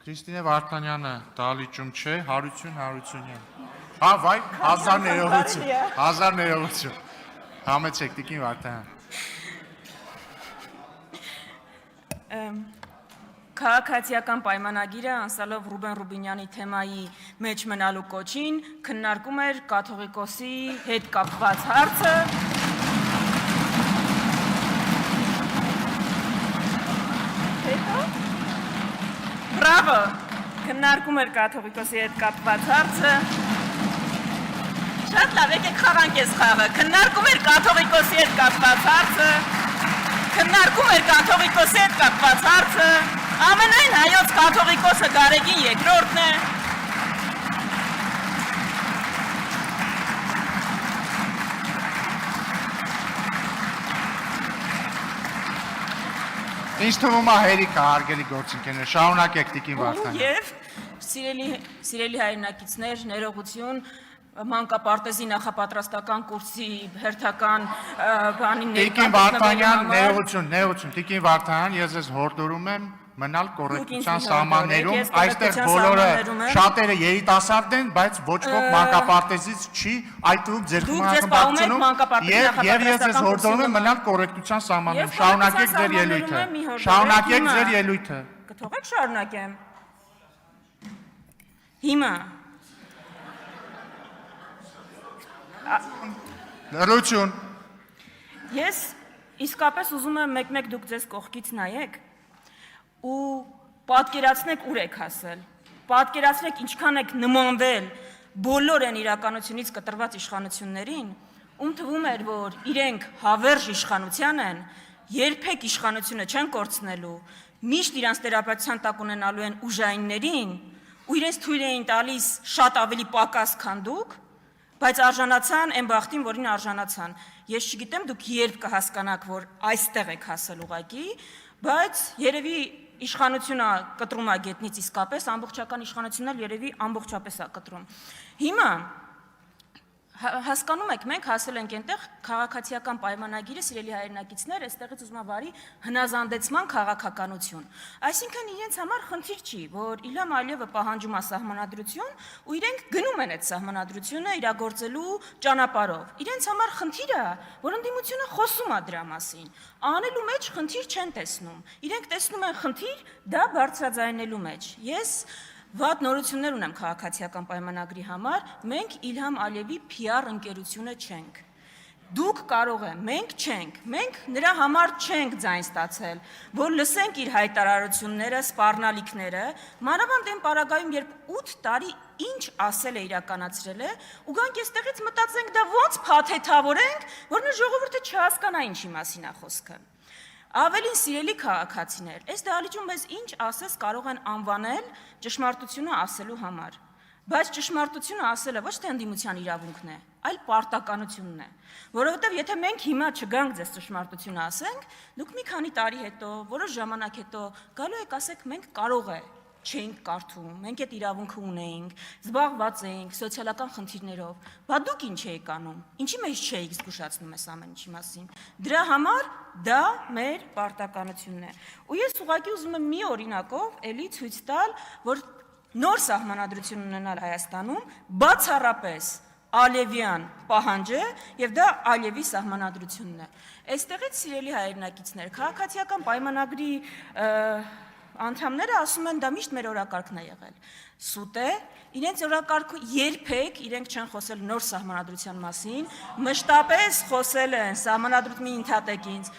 Քրիստինե Վարդանյանը դալիճում չէ, Հարություն։ Հա, վայ, 1000 ներողություն, 1000 ներողություն։ Համեցեք, Տիկին Վարդանյան։ Քաղաքացիական պայմանագիրը անցալով Ռուբեն Ռուբինյանի թեմայի մեջ մնալու կոչին քննարկում էր կաթողիկոսի հետ կապված հարցը։ Բրավո, քննարկում էր կաթողիկոսի հետ կապված հարցը։ Շատ լավ, եկեք խաղանք ես խաղը։ Քննարկում էր կաթողիկոսի հետ կապված հարցը։ Ամենայն հայոց կաթողիկոսը Գարեգին երկրորդն է։ Ինչ թվում է հերիք է, հարգելի գործընկերներ, շարունակեք Տիկին Վարդանյան։ Եվ սիրելի հայրենակիցներ, ներողություն, մանկապարտեզի նախապատրաստական կուրսի հերթական բանին Տիկին Վարդանյան, ներողություն, Տիկին Վարդանյան, ես ես հորդորում եմ մնալ կոռեկտության սահմաններում, այստեղ բոլորը շատերը երիտասարդ են, բայց ոչ ոք մանկապարտեզից չի, այդ թվում ձեր խմբակցությունում եւ ես ես հորդորում եմ մնալ կոռեկտության սահմաններում, շարունակեք ձեր ելույթը։ Կթողեք շարունակեմ։ Հիմա Լրություն։ Ես իսկապես ուզում եմ մեկ-մեկ դուք ձեզ կողքից նայեք ու պատկերացնեք ուր եք հասել, պատկերացնեք ինչքան եք նմանվել բոլոր են իրականությունից կտրված իշխանություններին, ում թվում էր, որ իրենք հավերժ իշխանության են, երբեք իշխանությունը չեն կորցնելու, միշտ իրանց տերապետության տակ ունենալու են ուժայիններին, ու իրենց թույլ էին տալիս շատ ավելի պակաս, քան դուք, բայց արժանացան այն բախտին, որին արժանացան։ Ես չգիտեմ դուք երբ կհասկանաք, որ այստեղ եք հասել ուղղակի, բայց երևի իշխանությունը կտրում է գետնից իսկապես, ամբողջական իշխանությունն էլ երևի ամբողջապես է կտրում։ Հիմա հասկանում եք, մենք հասել ենք այնտեղ քաղաքացիական պայմանագիրը, սիրելի հայրենակիցներ, այստեղից ուզում եմ վարի հնազանդեցման քաղաքականություն։ Այսինքն իրենց համար խնդիր չի, որ Իլհամ Ալիևը պահանջում է սահմանադրություն, ու իրենք գնում են այդ սահմանադրությունը իրագործելու ճանապարհով։ Իրենց համար խնդիր է, որ ընդդիմությունը խոսում է դրա մասին, անելու մեջ խնդիր չեն տեսնում։ Իրենք տեսնում են խնդիր դա բարձրաձայնելու մեջ։ Ես վատ նորություններ ունեմ քաղաքացիական պայմանագրի համար, մենք Իլհամ Ալիևի PR ընկերությունը չենք։ Դուք կարող եք, մենք չենք, մենք նրա համար չենք ձայն ստացել, որ լսենք իր հայտարարությունները, սպառնալիքները, մանավանդ այն պարագայում, երբ 8 տարի ինչ ասել է իրականացրել է, ու գանք այստեղից մտածենք դա ոնց փաթեթավորենք, որ մեր ժողովուրդը չհասկանա ինչի մասին է խոսքը։ Ավելին սիրելի քաղաքացիներ, այս դահլիճում մեզ ինչ ասես կարող են անվանել ճշմարտությունը ասելու համար, բայց ճշմարտությունը ասելը ոչ թե ընդդիմության իրավունքն է, այլ պարտականությունն է, որովհետև եթե մենք հիմա չգանք ձեզ ճշմարտությունը ասենք, դուք մի քանի տարի հետո, որոշ ժամանակ հետո գալու եք ասեք մենք կարող է չենք կարդում, մենք այդ իրավունքը ունեինք, զբաղված էինք սոցիալական խնդիրներով, բա դուք ինչ եք անում, ինչի մեջ չէիք զգուշացնում այս ամեն ինչի մասին, դրա համար դա մեր պարտականությունն է, ու ես ուղղակի ուզում եմ մի օրինակով էլի ցույց տալ, որ նոր սահմանադրություն ունենալ Հայաստանում բացառապես Ալիևյան պահանջ է եւ դա Ալիևի սահմանադրությունն է, այստեղից սիրելի հայրենակիցներ, քաղաքացիական պայմանագրի անդամները ասում են դա միշտ մեր օրակարգն է եղել։ Սուտ է, իրենց օրակարգը երբեք իրենք չեն խոսել նոր սահմանադրության մասին, մշտապես խոսել են սահմանադրության ընդհատեք ինձ,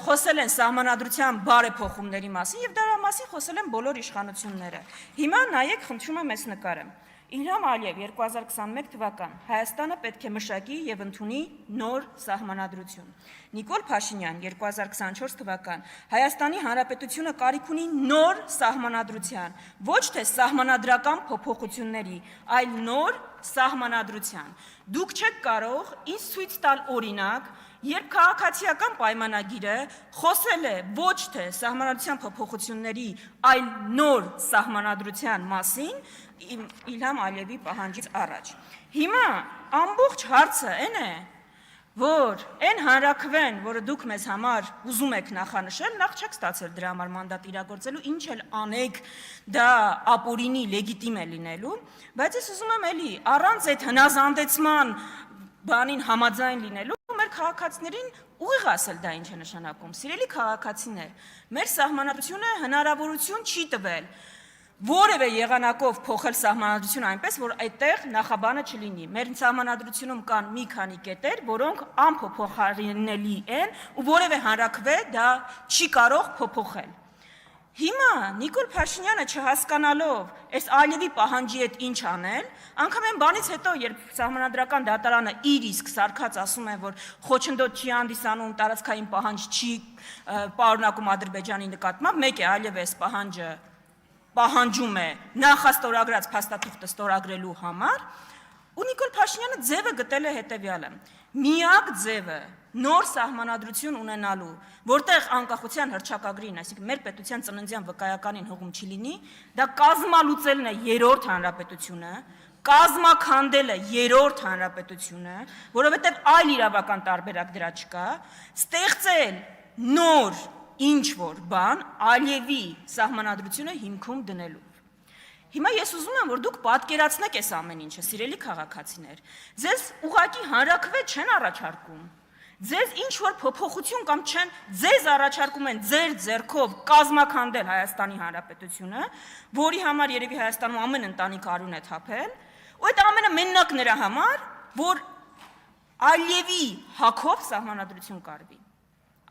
խոսել են սահմանադրության բարեփոխումների մասին եւ դրա մասին խոսել են բոլոր իշխանությունները։ Հիմա նայեք, խնդրում եմ այս նկարը։ Իլհամ Ալիև 2021 թվական Հայաստանը պետք է մշակի եւ ընդունի նոր սահմանադրություն։ Նիկոլ Փաշինյան 2024 թվական Հայաստանի Հանրապետությունը կարիք ունի նոր սահմանադրության, ոչ թե սահմանադրական փոփոխությունների, այլ նոր սահմանադրության։ Դուք չեք կարող ինձ ցույց տալ օրինակ, երբ քաղաքացիական պայմանագիրը խոսել է ոչ թե սահմանադրության փոփոխությունների, այլ նոր սահմանադրության մասին Իլհամ Ալիևի պահանջից առաջ։ Հիմա ամբողջ հարցը այն է, որ այն հանրաքվեն, որը դուք մեզ համար ուզում եք նախանշել, նախ չեք ստացել դրա համար մանդատ իրագործելու, ինչ էլ անեք, դա ապօրինի լեգիտիմ է լինելու, բայց ես ուզում եմ էլի առանց այդ հնազանդեցման բանին համաձայն լինելու, մեր քաղաքացիներին ուղիղ ասել դա ինչ է նշանակում։ Սիրելի քաղաքացիներ, մեր սահմանադրությունը հնարավորություն չի տվել որևէ եղանակով փոխել սահմանադրությունը այնպես, որ այդտեղ նախաբանը չլինի։ Մեր սահմանադրությունում կան մի քանի կետեր, որոնք անփոփոխարինելի են ու որևէ հանրաքվե դա չի կարող փոփոխել։ Հիմա Նիկոլ Փաշինյանը չհասկանալով այս Ալիևի պահանջի հետ ինչ անել, անգամ այն բանից հետո, երբ սահմանադրական դատարանը իր իսկ սարքած ասում է, որ խոչընդոտ չի հանդիսանում, տարածքային պահանջ չի պարունակում Ադրբեջանի նկատմամբ, մեկ է Ալիևը այս պահանջը պահանջում է նախաստորագրած փաստաթուղթը ստորագրելու համար, ու Նիկոլ Փաշինյանը ձևը գտել է հետևյալը. միակ ձևը նոր սահմանադրություն ունենալու, որտեղ անկախության հռչակագրին, այսինքն մեր պետության ծննդյան վկայականին հողում չի լինի, դա կազմալուծելն է երրորդ հանրապետությունը, կազմաքանդելը երրորդ հանրապետությունը, որովհետև այլ իրավական տարբերակ դրա չկա, ստեղծել նոր ինչ որ բան Ալիևի սահմանադրությունը հիմքում դնելու։ Հիմա ես ուզում եմ, որ դուք պատկերացնեք այս ամեն ինչը, սիրելի քաղաքացիներ, ձեզ ուղղակի հանրաքվե չեն առաջարկում, ձեզ ինչ որ փոփոխություն կամ չեն, ձեզ առաջարկում են ձեր ձեռքով կազմաքանդել Հայաստանի Հանրապետությունը, որի համար երևի Հայաստանում ամեն ընտանիք արյուն է թափել, ու այդ ամենը մենակ նրա համար, որ Ալիևի հակով սահմանադրություն կարվի,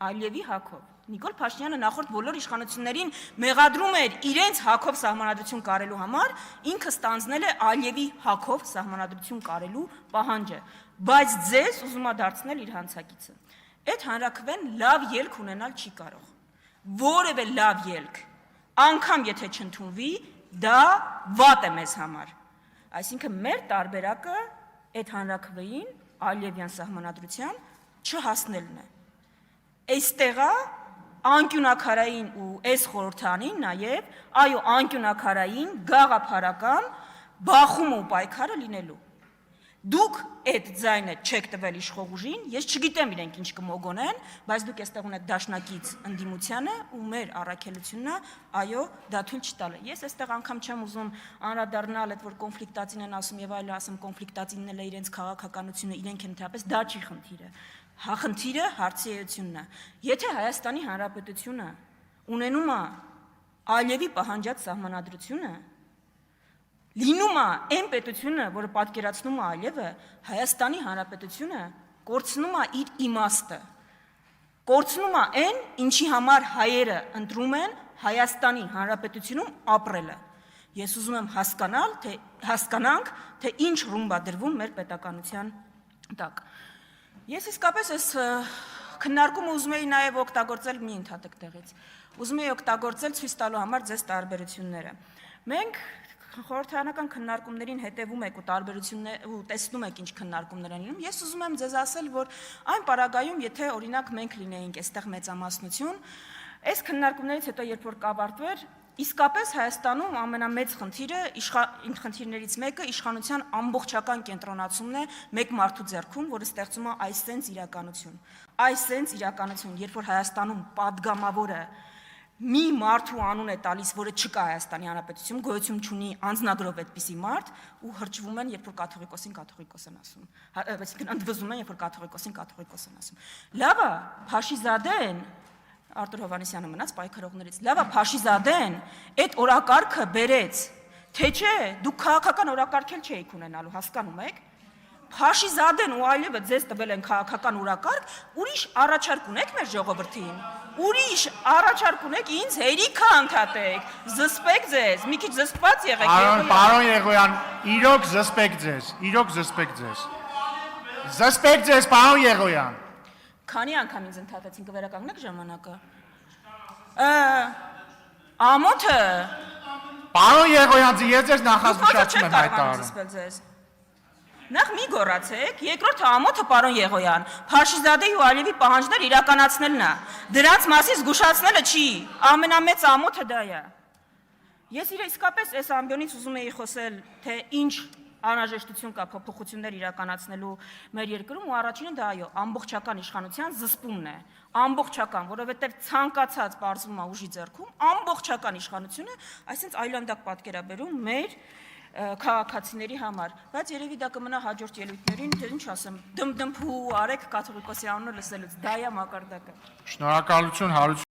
Ալիևի հակով։ Նիկոլ Փաշինյանը նախորդ բոլոր իշխանություններին մեղադրում էր իրենց հակով սահմանադրություն կարելու համար, ինքը ստանձնել է Ալիևի հակով սահմանադրություն կարելու պահանջը, բայց ձեզ ուզում է դարձնել իր հանցակիցը։ Այդ հանրաքվեն լավ ելք ունենալ չի կարող։ Որևէ լավ ելք, անգամ եթե չընդունվի, դա վատ է մեզ համար։ Այսինքն մեր տարբերակը այդ հանրաքվեին Ալիևյան սահմանադրության չհասնելն է։ Այստեղա անկյունակարային ու այս խորհրդանին նաև, այո, անկյունակարային, գաղափարական բախում ու պայքարը լինելու։ Դուք այդ ձայնը չեք տվել իշխող ուժին, ես չգիտեմ իրենք ինչ կմոգոնեն, բայց դուք այստեղ ունեք դաշնակից ընդդիմությանը ու մեր առաքելությունն է, այո, դա թույլ չտալը։ Ես այստեղ անգամ չեմ ուզում անդրադառնալ այդ որ կոնֆլիկտացին են ասում եւ այլն ասում, կոնֆլիկտացինն էլ է իրենց քաղաքականությունը, իրենք են ընդհանրապես դա չի խնդիրը։ Խնդիրը հարցի էությունն է։ Եթե Հայաստանի Հանրապետությունը ունենում է Ալիևի պահանջած սահմանադրությունը, լինում է այն պետությունը, որը պատկերացնում է Ալիևը, Հայաստանի Հանրապետությունը կորցնում է իր իմաստը, կորցնում է այն, ինչի համար հայերը ընտրում են Հայաստանի Հանրապետությունում ապրելը։ Ես ուզում եմ հասկանանք, թե ինչ ռումբ է դրվում մեր պետականության տակ։ Ես իսկապես այս քննարկումը ուզում էի նաև օգտագործել մի ընդհատակ տեղից։ Ուզում էի օգտագործել ցույց տալու համար ձեզ տարբերությունները։ Մենք խորհրդարանական քննարկումներին հետևում եք ու տարբերություններ ու տեսնում եք ինչ քննարկումներ են լինում։ Ես ուզում եմ ձեզ ասել, որ այն պարագայում, եթե օրինակ մենք լինեինք այստեղ մեծամասնություն, այս քննարկումներից հետո երբ որ կավարտվեր, իսկապես Հայաստանում ամենամեծ խնդիրներից մեկը իշխանության ամբողջական կենտրոնացումն է մեկ մարդու ձեռքում, որը ստեղծում է այս սենց իրականություն։ Այս սենց իրականություն, երբ որ Հայաստանում падգամավորը մի մարդու անուն է տալիս, որը չկա Հայաստանի Հանրապետությունում, գոյություն չունի անձնագրով այդպիսի մարդ ու հրճվում են, երբ որ կաթողիկոսին կաթողիկոս են ասում։ Այսինքն ընդվզում են, երբ որ կաթողիկոսին կաթողիկոս են ասում։ Լավա, Փաշիզադեն Արտուր Հովհաննիսյանը մնաց պայքարողներից։ Լավա Փաշիզադեն այդ օրակարգը բերեց, թե չէ, դուք քաղաքական օրակարգել չէիք ունենալու, հասկանում եք։ Փաշիզադեն ու Ալիևը ձեզ տվել են քաղաքական օրակարգ, ուրիշ առաջարկ ունեք մեր ժողովրդին։ Ուրիշ առաջարկ ունեք ինձ հերիքա ընդհատեք, զսպեք ձեզ, մի քիչ զսպված եղեք։ Պարոն Եղոյան, իրոք զսպեք ձեզ, իրոք զսպեք ձեզ։ Զսպեք ձեզ, պարոն Եղոյան։ Քանի անգամ ինձ ընդհատեցին, կվերականգնեք ժամանակը։ Ամոթը։ Պարոն Եղոյան, ես ձեզ նախազգուշացում եմ հայտարարում։ Նախ մի գոռացեք, երկրորդը ամոթը պարոն Եղոյան, Փաշիզադեի ու Ալիևի պահանջներ իրականացնելն է։ Դրանց մասին զգուշացնելը չի, ամենամեծ ամոթը դա է։ Ես իսկապես այս ամբիոնից ուզում էի խոսել, թե ինչ անհրաժեշտություն կա փոփոխություններ իրականացնելու մեր երկրում ու առաջինը դա այո, ամբողջական իշխանության զսպումն է, ամբողջական, որովհետև ցանկացած բարձվում է ուժի ձեռքում, ամբողջական իշխանությունը, այսինքն այլանդակ պատկերաբերում մեր քաղաքացիների համար, բայց երևի դա կմնա հաջորդ ելույթներին, թե ինչ ասեմ, դմդմփու Արեգ Կաթողիկոսի անունը լսելուց, դա է մակարդակը։ Շնորհակալություն, Հարություն